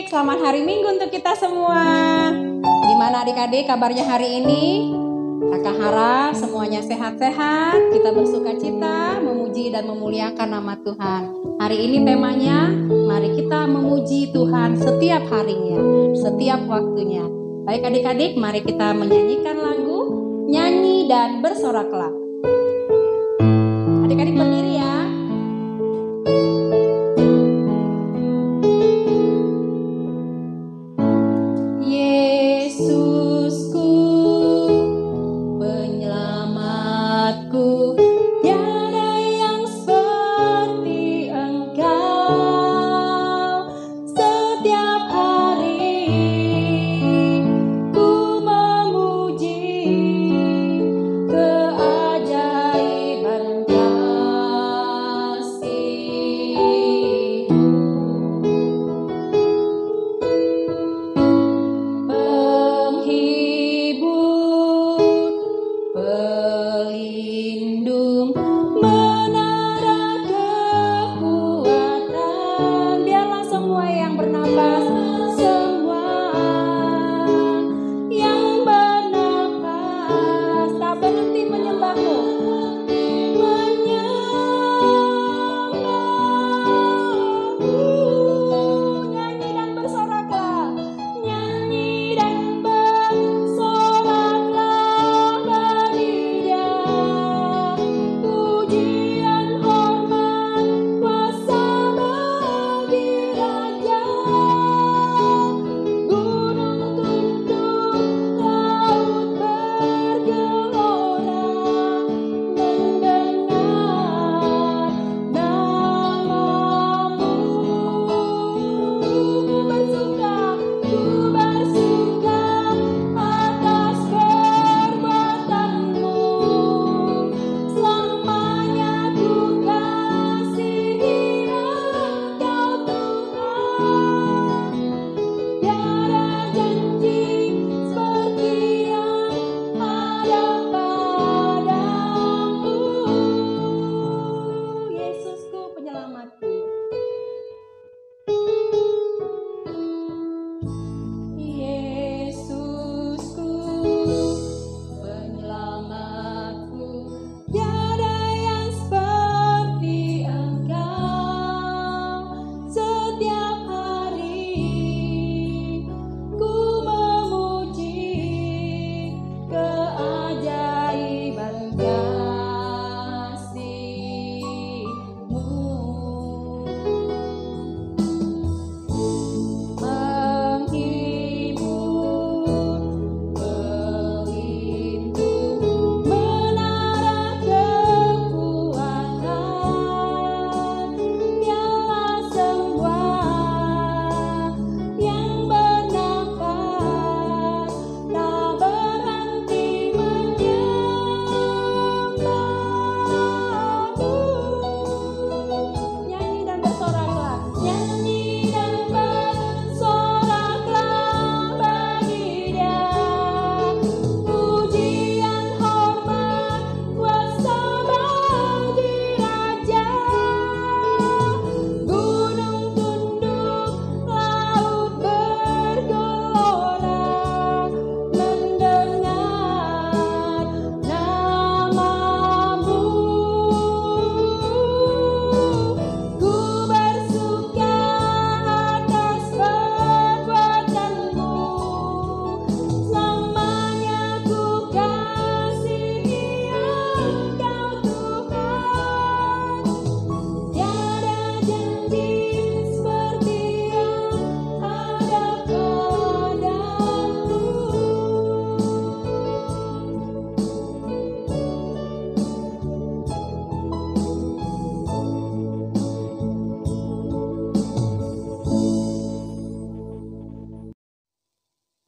selamat hari Minggu untuk kita semua. Gimana adik-adik kabarnya hari ini? Kakak harap semuanya sehat-sehat, kita bersuka cita, memuji dan memuliakan nama Tuhan. Hari ini temanya, mari kita memuji Tuhan setiap harinya, setiap waktunya. Baik adik-adik, mari kita menyanyikan lagu, nyanyi dan bersoraklah. Adik-adik berdiri ya.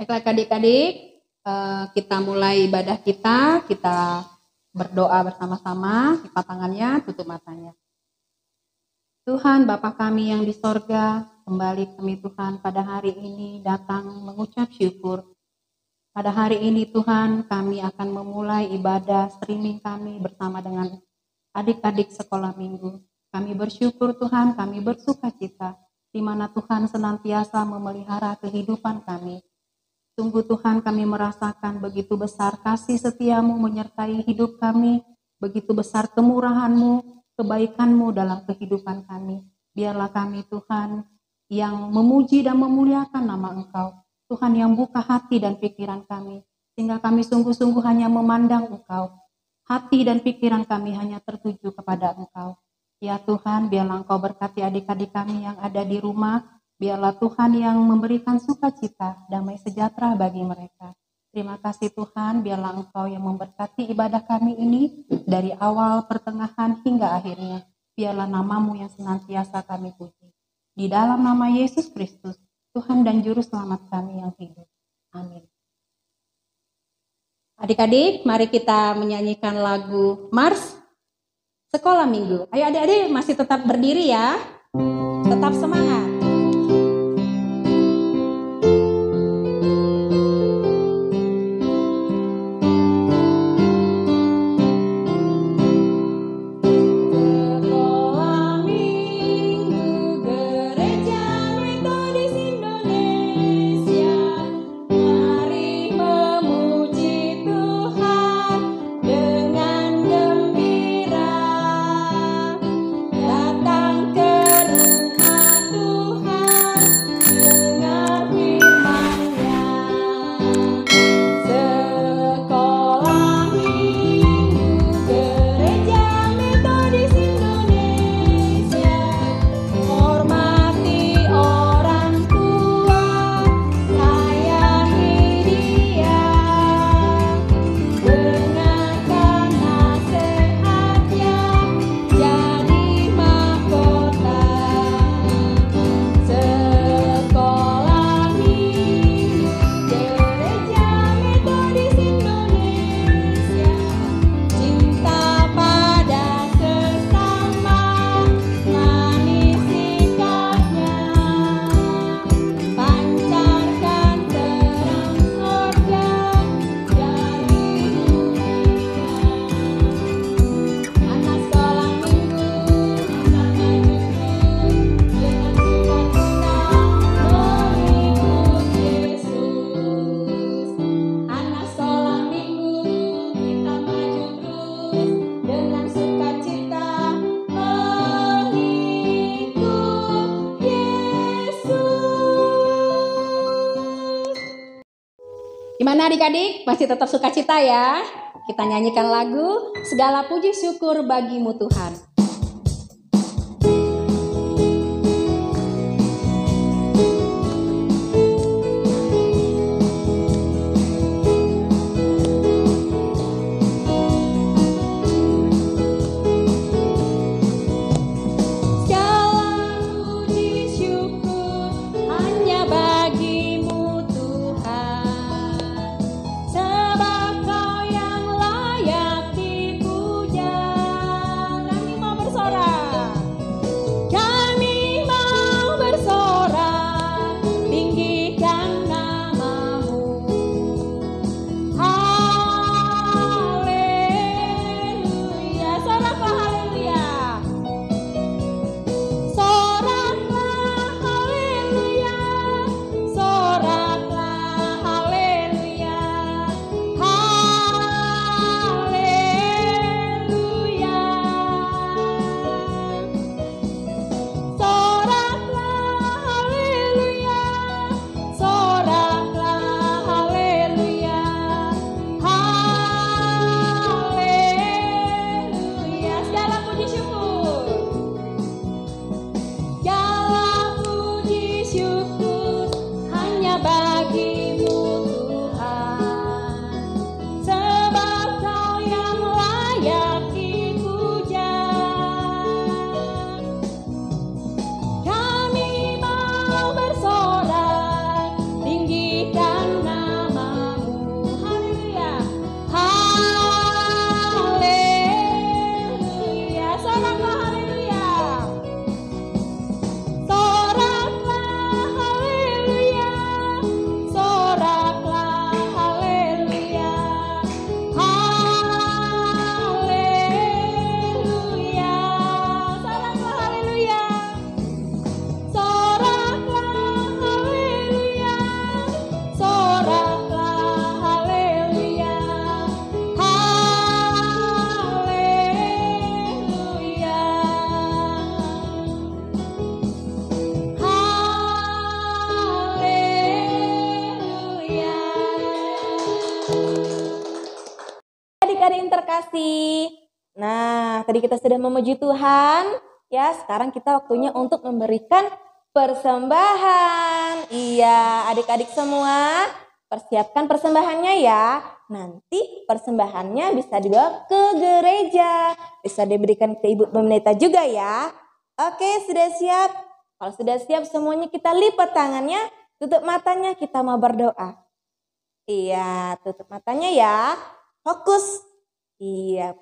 Baiklah adik-adik, kita mulai ibadah kita berdoa bersama-sama, lipat tangannya, tutup matanya. Tuhan Bapa kami yang di sorga, kembali kami Tuhan pada hari ini datang mengucap syukur. Pada hari ini Tuhan kami akan memulai ibadah streaming kami bersama dengan adik-adik sekolah minggu. Kami bersyukur Tuhan, kami bersuka cita di mana Tuhan senantiasa memelihara kehidupan kami. Sungguh Tuhan, kami merasakan begitu besar kasih setiamu menyertai hidup kami, begitu besar kemurahan-Mu, kebaikan-Mu dalam kehidupan kami. Biarlah kami Tuhan yang memuji dan memuliakan nama Engkau. Tuhan yang buka hati dan pikiran kami, sehingga kami sungguh-sungguh hanya memandang Engkau. Hati dan pikiran kami hanya tertuju kepada Engkau. Ya Tuhan, biarlah Engkau berkati adik-adik kami yang ada di rumah. Biarlah Tuhan yang memberikan sukacita, damai sejahtera bagi mereka. Terima kasih Tuhan, biarlah Engkau yang memberkati ibadah kami ini dari awal, pertengahan, hingga akhirnya. Biarlah nama-Mu yang senantiasa kami puji. Di dalam nama Yesus Kristus, Tuhan dan Juru Selamat kami yang hidup. Amin. Adik-adik, mari kita menyanyikan lagu Mars Sekolah Minggu. Ayo adik-adik masih tetap berdiri ya, tetap semangat. Gimana adik-adik? Masih tetap sukacita ya? Kita nyanyikan lagu Segala Puji Syukur Bagimu Tuhan. tadi kita sudah memuji Tuhan. Ya, sekarang kita waktunya untuk memberikan persembahan. Iya, adik-adik semua, persiapkan persembahannya ya. Nanti persembahannya bisa dibawa ke gereja. Bisa diberikan ke Ibu Pendeta juga ya. Oke, sudah siap? Kalau sudah siap semuanya kita lipat tangannya, tutup matanya, kita mau berdoa. Iya, tutup matanya ya. Fokus. Iya,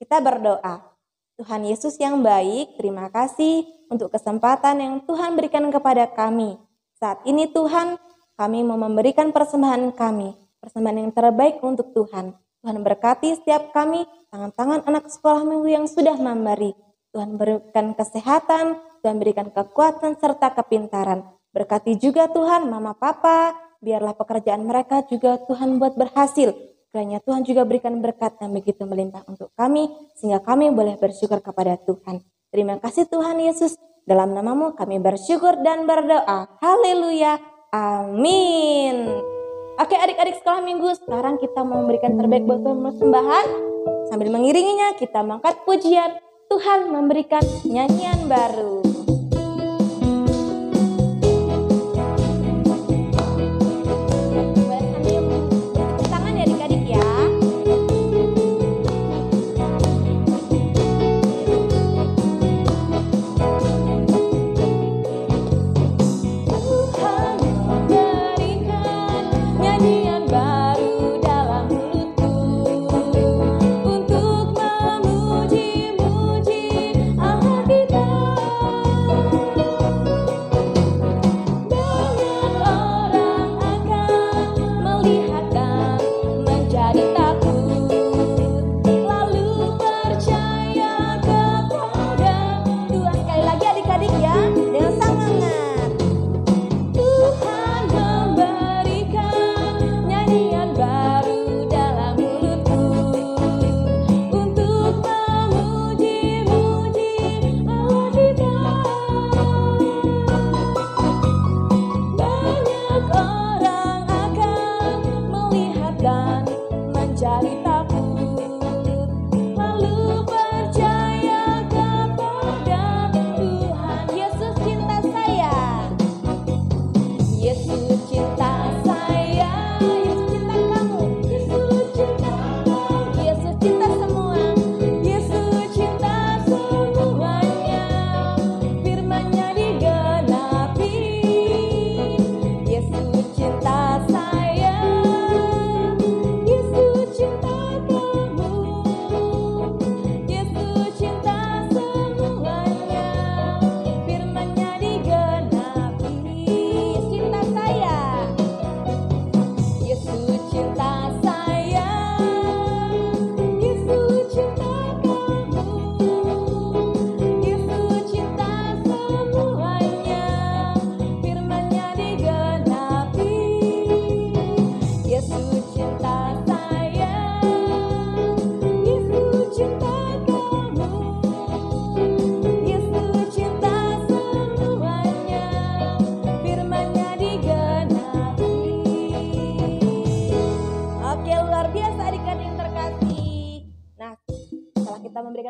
kita berdoa. Tuhan Yesus yang baik, terima kasih untuk kesempatan yang Tuhan berikan kepada kami. Saat ini Tuhan, kami mau memberikan persembahan kami. Persembahan yang terbaik untuk Tuhan. Tuhan berkati setiap kami, tangan-tangan anak sekolah minggu yang sudah memberi. Tuhan berikan kesehatan, Tuhan berikan kekuatan serta kepintaran. Berkati juga Tuhan mama papa, biarlah pekerjaan mereka juga Tuhan buat berhasil. Kiranya Tuhan juga berikan berkat yang begitu melimpah untuk kami, sehingga kami boleh bersyukur kepada Tuhan. Terima kasih Tuhan Yesus, dalam namamu kami bersyukur dan berdoa. Haleluya, amin. Oke adik-adik sekolah minggu, sekarang kita mau memberikan terbaik buat Tuhan persembahan. Sambil mengiringinya kita mengangkat pujian, Tuhan memberikan nyanyian baru.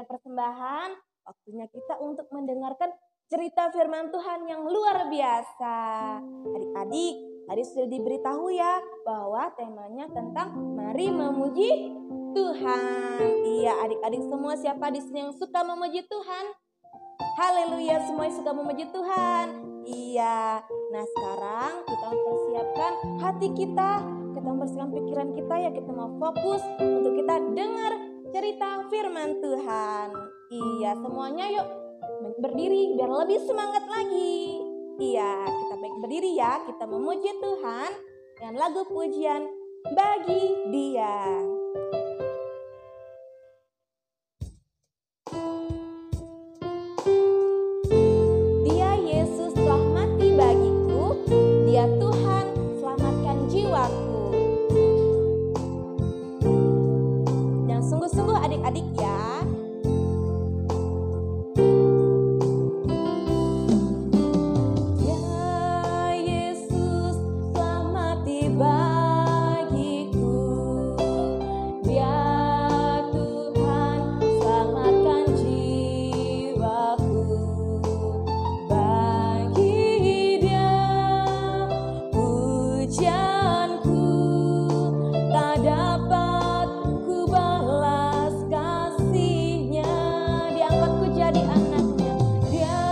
Persembahan, waktunya kita untuk mendengarkan cerita firman Tuhan yang luar biasa. Adik-adik, tadi sudah diberitahu ya bahwa temanya tentang mari memuji Tuhan. Iya, adik-adik semua siapa di sini yang suka memuji Tuhan? Haleluya, semuanya suka memuji Tuhan. Iya. Nah, sekarang kita mempersiapkan hati kita mempersiapkan pikiran kita ya, kita mau fokus untuk kita dengar cerita firman Tuhan. Iya, semuanya yuk berdiri biar lebih semangat lagi. Iya, kita baik berdiri ya, kita memuji Tuhan dengan lagu pujian Bagi Dia. Dia Yesus telah mati bagiku, Dia Tuhan selamatkan jiwaku. Yang sungguh-sungguh adik-adik ya. pujianku tak dapat ku balas kasihnya. Diangkatku jadi anaknya, dia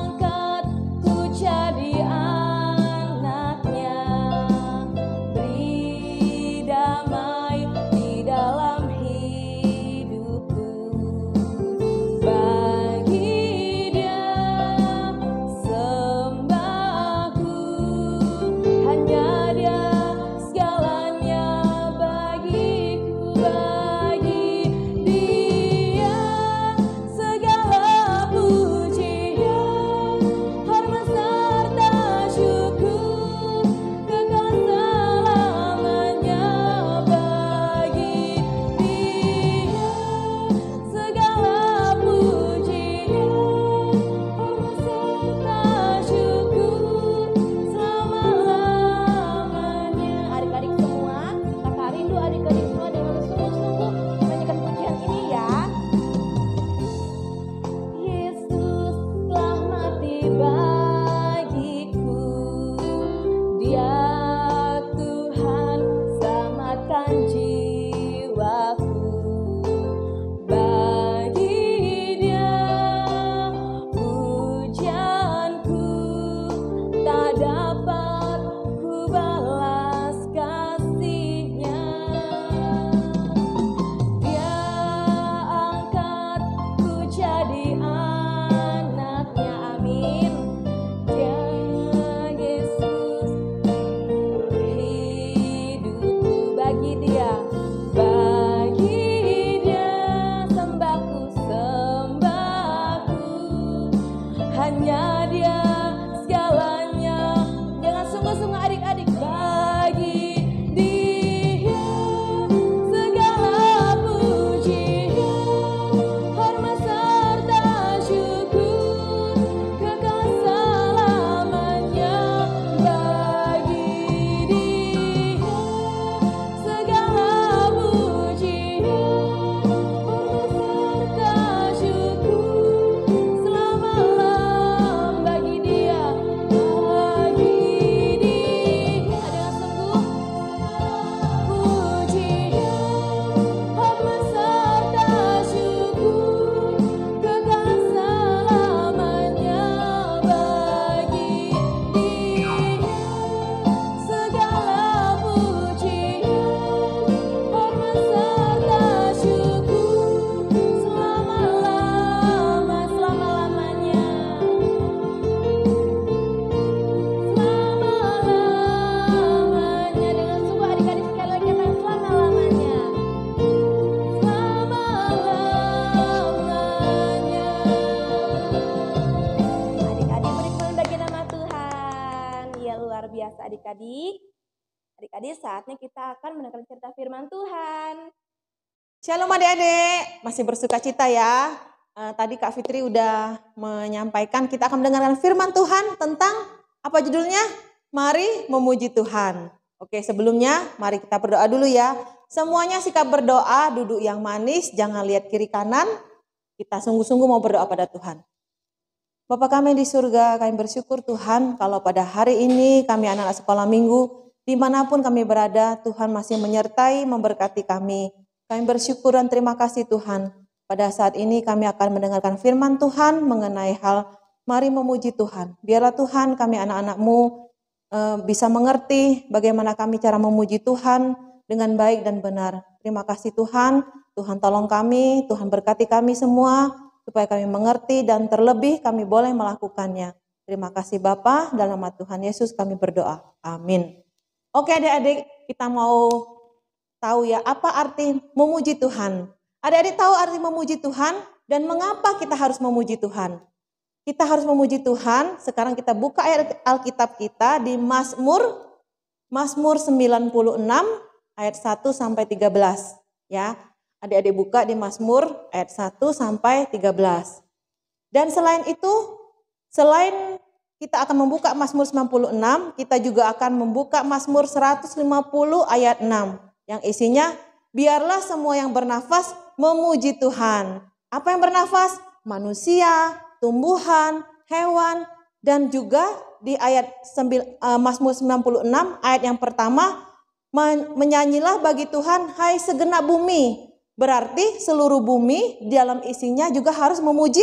angkatku jadi anaknya. Beri damai di dalam hidupku, bagi dia sembahku, hanya dia segalanya bagiku, bagi dia segala pujian, hormat serta syukur, kekal selamanya. Bagi dia segala pujian, hormat serta syukur selama-lamanya. Adik-adik semua, kakak rindu adik-adik semua dengan sungguh-sungguh menyanyikan pujian ini ya. Yesus telah mati bagiku, dia Tuhan selamatkan jiwaku. Bagi dia pujianku tak dapat ku balas kasihnya. Dia angkatku jadi anaknya, amin. Dia Yesus hidupku, bagi dia sembahku, hanya dia segalanya. Dengan sungguh-sungguh adik-adik, bagi dia segala pujian, hormat serta syukur, kekal selamanya. Bagi dia segala pujian, hormat serta syukur selama-lamanya. Bagi dia dengan sungguh pujian, hormat serta syukur, kekal selamanya. Bagi dia segala pujian, hormat serta syukur selama-lamanya. Selama-lamanya. Dengan sungguh adik-adik sekali lagi katakan selama-lamanya. Selama-lamanya. Adik-adik beri kemuliaan bagi nama Tuhan. Ya, luar biasa adik-adik. Adik-adik, saatnya kita akan mendengar cerita firman Tuhan. Shalom adik-adik, masih bersuka cita ya. Tadi Kak Fitri udah menyampaikan kita akan mendengarkan firman Tuhan tentang apa judulnya? Mari memuji Tuhan. Oke, sebelumnya mari kita berdoa dulu ya. Semuanya sikap berdoa, duduk yang manis, jangan lihat kiri kanan. Kita sungguh-sungguh mau berdoa pada Tuhan. Bapa kami di surga, kami bersyukur Tuhan kalau pada hari ini kami anak-anak sekolah minggu, dimanapun kami berada, Tuhan masih menyertai, memberkati kami. Kami bersyukur dan terima kasih Tuhan. Pada saat ini kami akan mendengarkan firman Tuhan mengenai hal mari memuji Tuhan. Biarlah Tuhan kami anak-anak-Mu bisa mengerti bagaimana kami cara memuji Tuhan dengan baik dan benar. Terima kasih Tuhan. Tuhan tolong kami, Tuhan berkati kami semua supaya kami mengerti dan terlebih kami boleh melakukannya. Terima kasih Bapa, dalam nama Tuhan Yesus kami berdoa. Amin. Oke adik-adik, kita mau tahu ya apa arti memuji Tuhan. Adik-adik tahu arti memuji Tuhan dan mengapa kita harus memuji Tuhan. Kita harus memuji Tuhan. Sekarang kita buka ayat Alkitab kita di Mazmur 96 ayat 1 sampai 13 ya. Adik-adik buka di Mazmur ayat 1 sampai 13. Dan selain itu, selain kita akan membuka Mazmur 96, kita juga akan membuka Mazmur 150 ayat 6 yang isinya biarlah semua yang bernafas memuji Tuhan. Apa yang bernafas? Manusia, tumbuhan, hewan, dan juga di ayat Mazmur 96 ayat yang pertama, menyanyilah bagi Tuhan hai segenap bumi. Berarti seluruh bumi dalam isinya juga harus memuji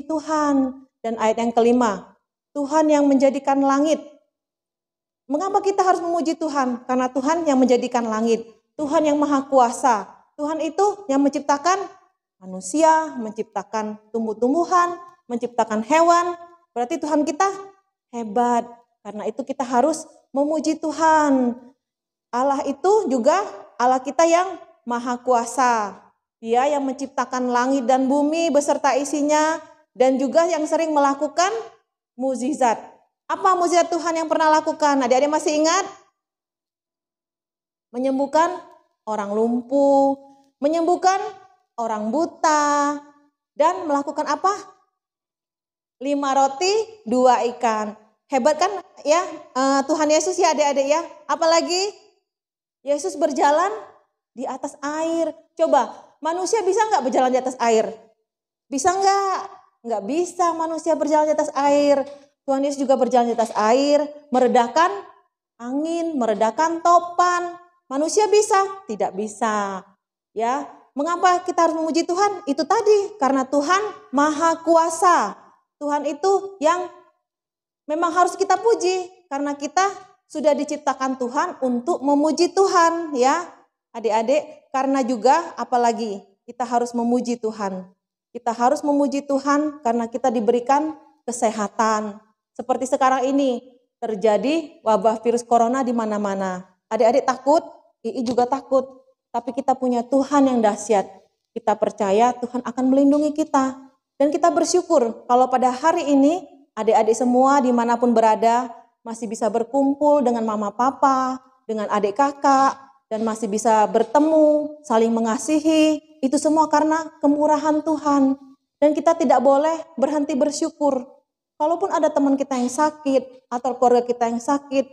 Tuhan. Dan ayat yang kelima, Tuhan yang menjadikan langit. Mengapa kita harus memuji Tuhan? Karena Tuhan yang menjadikan langit. Tuhan yang maha kuasa. Tuhan itu yang menciptakan manusia, menciptakan tumbuh-tumbuhan, menciptakan hewan. Berarti Tuhan kita hebat. Karena itu kita harus memuji Tuhan. Allah itu juga Allah kita yang maha kuasa. Dia yang menciptakan langit dan bumi beserta isinya. Dan juga yang sering melakukan mukjizat. Apa mukjizat Tuhan yang pernah lakukan? Adik-adik masih ingat? Menyembuhkan orang lumpuh, menyembuhkan orang buta, dan melakukan apa? 5 roti, 2 ikan. Hebat kan ya Tuhan Yesus ya adik-adik ya. Apalagi Yesus berjalan di atas air. Coba manusia bisa nggak berjalan di atas air? Bisa nggak? Nggak bisa manusia berjalan di atas air. Tuhan Yesus juga berjalan di atas air, meredakan angin, meredakan topan. Manusia bisa? Tidak bisa. Ya, mengapa kita harus memuji Tuhan? Itu tadi, karena Tuhan maha kuasa. Tuhan itu yang memang harus kita puji, karena kita sudah diciptakan Tuhan untuk memuji Tuhan. Ya, adik-adik, karena juga apalagi kita harus memuji Tuhan. Kita harus memuji Tuhan karena kita diberikan kesehatan. Seperti sekarang ini terjadi wabah virus corona di mana-mana. Adik-adik takut, Ii juga takut. Tapi kita punya Tuhan yang dahsyat. Kita percaya Tuhan akan melindungi kita. Dan kita bersyukur kalau pada hari ini adik-adik semua dimanapun berada masih bisa berkumpul dengan mama papa, dengan adik kakak, dan masih bisa bertemu, saling mengasihi. Itu semua karena kemurahan Tuhan. Dan kita tidak boleh berhenti bersyukur. Kalaupun ada teman kita yang sakit, atau keluarga kita yang sakit,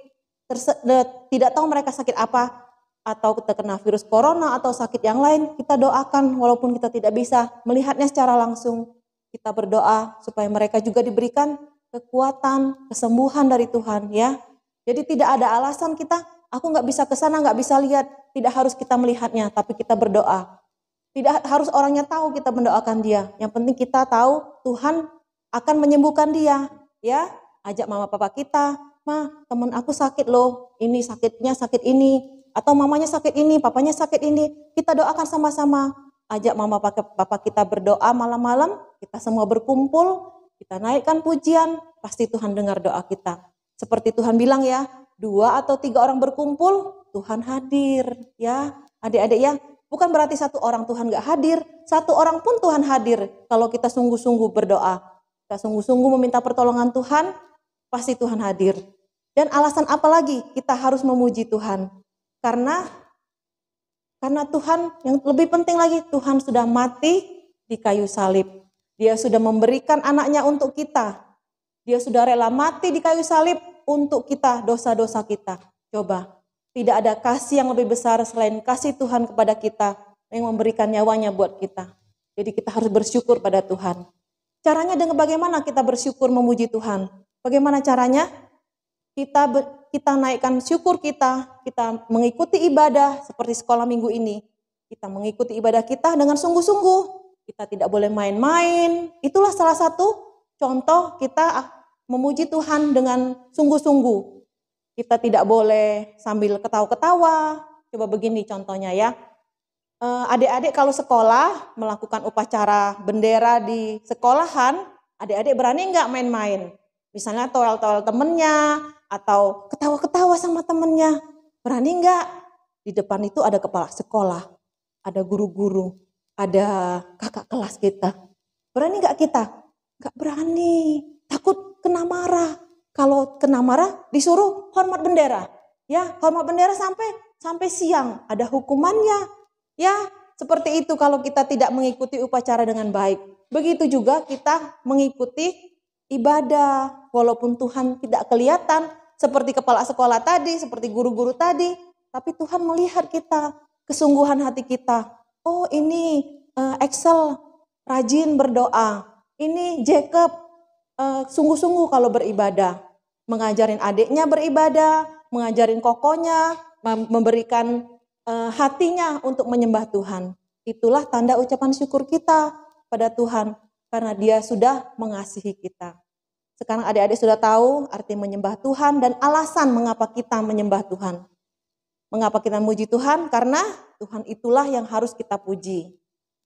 tidak tahu mereka sakit apa, atau terkena virus corona, atau sakit yang lain, kita doakan walaupun kita tidak bisa melihatnya secara langsung. Kita berdoa supaya mereka juga diberikan kekuatan, kesembuhan dari Tuhan. Ya. Jadi tidak ada alasan kita, aku nggak bisa ke sana, nggak bisa lihat. Tidak harus kita melihatnya, tapi kita berdoa. Tidak harus orangnya tahu kita mendoakan dia. Yang penting kita tahu Tuhan akan menyembuhkan dia. Ya, ajak mama papa kita, ma, teman aku sakit loh. Ini sakitnya sakit ini. Atau mamanya sakit ini, papanya sakit ini. Kita doakan sama-sama. Ajak mama papa kita berdoa malam-malam. Kita semua berkumpul. Kita naikkan pujian. Pasti Tuhan dengar doa kita. Seperti Tuhan bilang ya, 2 atau 3 orang berkumpul, Tuhan hadir. Ya, adik-adik ya. Bukan berarti 1 orang Tuhan gak hadir. 1 orang pun Tuhan hadir. Kalau kita sungguh-sungguh berdoa. Kita sungguh-sungguh meminta pertolongan Tuhan. Pasti Tuhan hadir. Dan alasan apa lagi kita harus memuji Tuhan? Karena Tuhan yang lebih penting lagi. Tuhan sudah mati di kayu salib. Dia sudah memberikan anaknya untuk kita. Dia sudah rela mati di kayu salib untuk kita, dosa-dosa kita. Coba. Tidak ada kasih yang lebih besar selain kasih Tuhan kepada kita yang memberikan nyawanya buat kita. Jadi kita harus bersyukur pada Tuhan. Caranya dengan bagaimana kita bersyukur memuji Tuhan? Bagaimana caranya? Kita naikkan syukur kita mengikuti ibadah seperti sekolah minggu ini. Kita mengikuti ibadah kita dengan sungguh-sungguh. Kita tidak boleh main-main. Itulah salah satu contoh kita memuji Tuhan dengan sungguh-sungguh. Kita tidak boleh sambil ketawa-ketawa. Coba begini contohnya ya. Adik-adik kalau sekolah melakukan upacara bendera di sekolahan, adik-adik berani nggak main-main? Misalnya toel-toel temennya, atau ketawa-ketawa sama temennya. Berani nggak? Di depan itu ada kepala sekolah, ada guru-guru, ada kakak kelas kita. Berani nggak kita? Nggak berani. Takut kena marah. Kalau kena marah disuruh hormat bendera. Ya, hormat bendera sampai siang. Ada hukumannya. Ya, seperti itu kalau kita tidak mengikuti upacara dengan baik. Begitu juga kita mengikuti ibadah. Walaupun Tuhan tidak kelihatan seperti kepala sekolah tadi, seperti guru-guru tadi. Tapi Tuhan melihat kita, kesungguhan hati kita. Oh ini Excel rajin berdoa. Ini Jacob sungguh-sungguh kalau beribadah. mengajarin adiknya beribadah, mengajarin kokonya, memberikan hatinya untuk menyembah Tuhan. Itulah tanda ucapan syukur kita pada Tuhan karena Dia sudah mengasihi kita. Sekarang adik-adik sudah tahu arti menyembah Tuhan dan alasan mengapa kita menyembah Tuhan. Mengapa kita memuji Tuhan? Karena Tuhan itulah yang harus kita puji.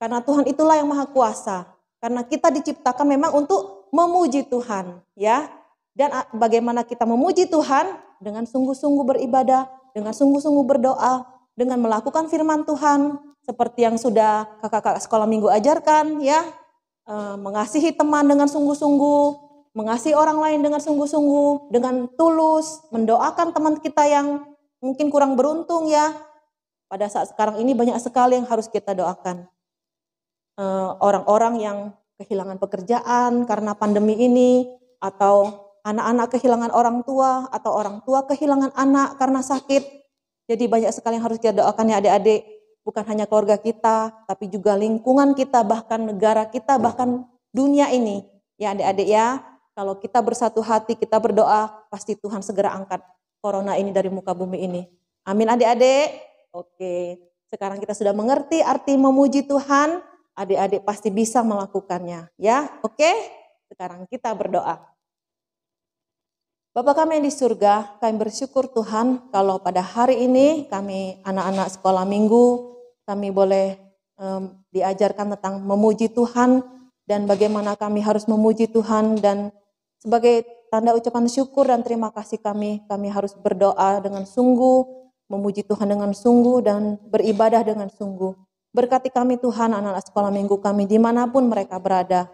Karena Tuhan itulah yang maha kuasa. Karena kita diciptakan memang untuk memuji Tuhan, ya. Dan bagaimana kita memuji Tuhan? Dengan sungguh-sungguh beribadah, dengan sungguh-sungguh berdoa, dengan melakukan firman Tuhan seperti yang sudah kakak-kakak sekolah minggu ajarkan, ya. Mengasihi teman dengan sungguh-sungguh, mengasihi orang lain dengan sungguh-sungguh, dengan tulus, mendoakan teman kita yang mungkin kurang beruntung, ya. Pada saat sekarang ini banyak sekali yang harus kita doakan. Orang-orang yang kehilangan pekerjaan karena pandemi ini, atau anak-anak kehilangan orang tua, atau orang tua kehilangan anak karena sakit. Jadi banyak sekali yang harus kita doakan, ya adik-adik. Bukan hanya keluarga kita, tapi juga lingkungan kita, bahkan negara kita, bahkan dunia ini. Ya adik-adik ya, kalau kita bersatu hati, kita berdoa, pasti Tuhan segera angkat corona ini dari muka bumi ini. Amin adik-adik. Oke, sekarang kita sudah mengerti arti memuji Tuhan. Adik-adik pasti bisa melakukannya, ya. Oke, sekarang kita berdoa. Bapa kami yang di surga, kami bersyukur Tuhan kalau pada hari ini kami anak-anak sekolah minggu, kami boleh diajarkan tentang memuji Tuhan dan bagaimana kami harus memuji Tuhan, dan sebagai tanda ucapan syukur dan terima kasih kami harus berdoa dengan sungguh, memuji Tuhan dengan sungguh dan beribadah dengan sungguh. Berkati kami Tuhan, anak-anak sekolah minggu kami dimanapun mereka berada.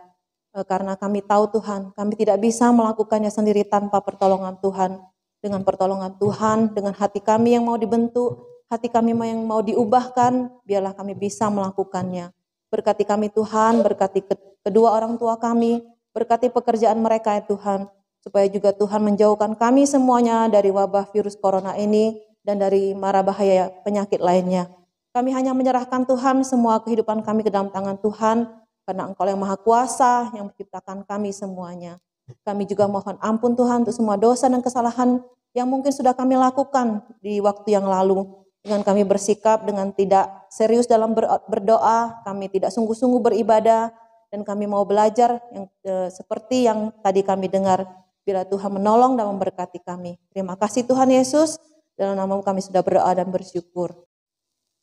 Karena kami tahu Tuhan, kami tidak bisa melakukannya sendiri tanpa pertolongan Tuhan. Dengan pertolongan Tuhan, dengan hati kami yang mau dibentuk, hati kami yang mau diubahkan, biarlah kami bisa melakukannya. Berkati kami Tuhan, berkati kedua orang tua kami, berkati pekerjaan mereka ya Tuhan. Supaya juga Tuhan menjauhkan kami semuanya dari wabah virus corona ini dan dari mara bahaya penyakit lainnya. Kami hanya menyerahkan Tuhan semua kehidupan kami ke dalam tangan Tuhan, karena Engkau yang Maha Kuasa yang menciptakan kami semuanya. Kami juga mohon ampun Tuhan untuk semua dosa dan kesalahan yang mungkin sudah kami lakukan di waktu yang lalu. Dengan kami bersikap dengan tidak serius dalam berdoa, kami tidak sungguh-sungguh beribadah, dan kami mau belajar yang seperti yang tadi kami dengar. Bila Tuhan menolong dan memberkati kami. Terima kasih Tuhan Yesus, dalam nama kami sudah berdoa dan bersyukur.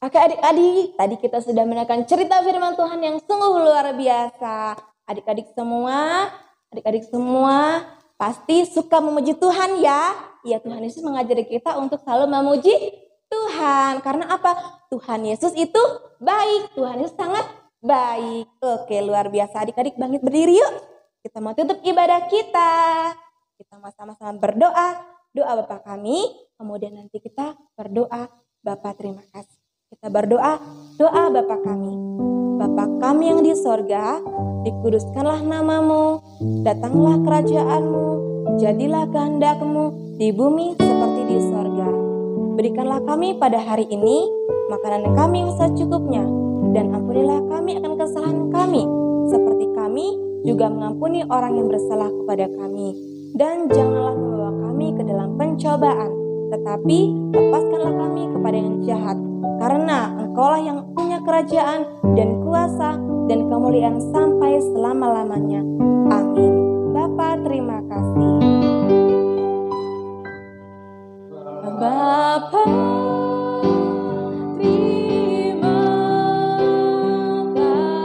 Oke adik-adik, tadi kita sudah mendengarkan cerita firman Tuhan yang sungguh luar biasa. Adik-adik semua pasti suka memuji Tuhan ya. Ya, Tuhan Yesus mengajari kita untuk selalu memuji Tuhan. Karena apa? Tuhan Yesus itu baik, Tuhan Yesus sangat baik. Oke, luar biasa. Adik-adik bangkit berdiri yuk. Kita mau tutup ibadah kita. Kita sama-sama berdoa. Doa Bapa kami, kemudian nanti kita berdoa, Bapa terima kasih. Kita berdoa, doa Bapa kami. Bapa kami yang di sorga, dikuduskanlah namamu, datanglah kerajaanmu, jadilah kehendak-Mu di bumi seperti di sorga. Berikanlah kami pada hari ini makanan kami yang secukupnya, dan ampunilah kami akan kesalahan kami, seperti kami juga mengampuni orang yang bersalah kepada kami. Dan janganlah membawa kami ke dalam pencobaan, tetapi lepaskanlah kami kepada yang jahat. Karena Engkaulah yang punya kerajaan dan kuasa dan kemuliaan sampai selama-lamanya. Amin. Bapa terima kasih. Bapa terima kasih.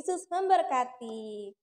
Yesus memberkati.